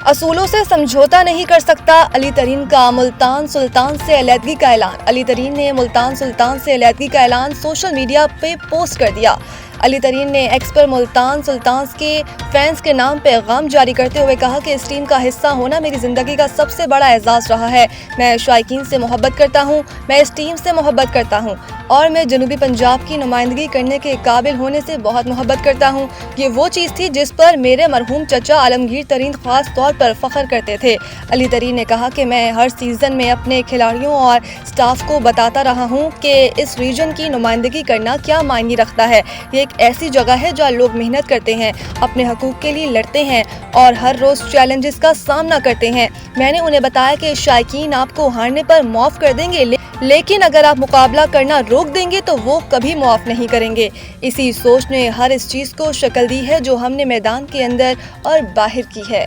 اصولوں سے سمجھوتا نہیں کر سکتا، علی ترین کا ملتان سلطان سے علیحدگی کا اعلان۔ علی ترین نے ملتان سلطان سے علیحدگی کا اعلان سوشل میڈیا پہ پوسٹ کر دیا۔ علی ترین نے ایکس پر ملتان سلطانز کے فینس کے نام پیغام جاری کرتے ہوئے کہا کہ اس ٹیم کا حصہ ہونا میری زندگی کا سب سے بڑا اعزاز رہا ہے۔ میں شائقین سے محبت کرتا ہوں، میں اس ٹیم سے محبت کرتا ہوں اور میں جنوبی پنجاب کی نمائندگی کرنے کے قابل ہونے سے بہت محبت کرتا ہوں۔ یہ وہ چیز تھی جس پر میرے مرحوم چچا عالمگیر ترین خاص طور پر فخر کرتے تھے۔ علی ترین نے کہا کہ میں ہر سیزن میں اپنے کھلاڑیوں اور سٹاف کو بتاتا رہا ہوں کہ اس ریجن کی نمائندگی کرنا کیا معنی رکھتا ہے۔ یہ ایک ایسی جگہ ہے جہاں لوگ محنت کرتے ہیں، اپنے حقوق کے لیے لڑتے ہیں اور ہر روز چیلنجز کا سامنا کرتے ہیں۔ میں نے انہیں بتایا کہ شائقین آپ کو ہارنے پر معاف کر دیں گے، لیکن اگر آپ مقابلہ کرنا روک دیں گے تو وہ کبھی معاف نہیں کریں گے۔ اسی سوچ نے ہر اس چیز کو شکل دی ہے جو ہم نے میدان کے اندر اور باہر کی ہے۔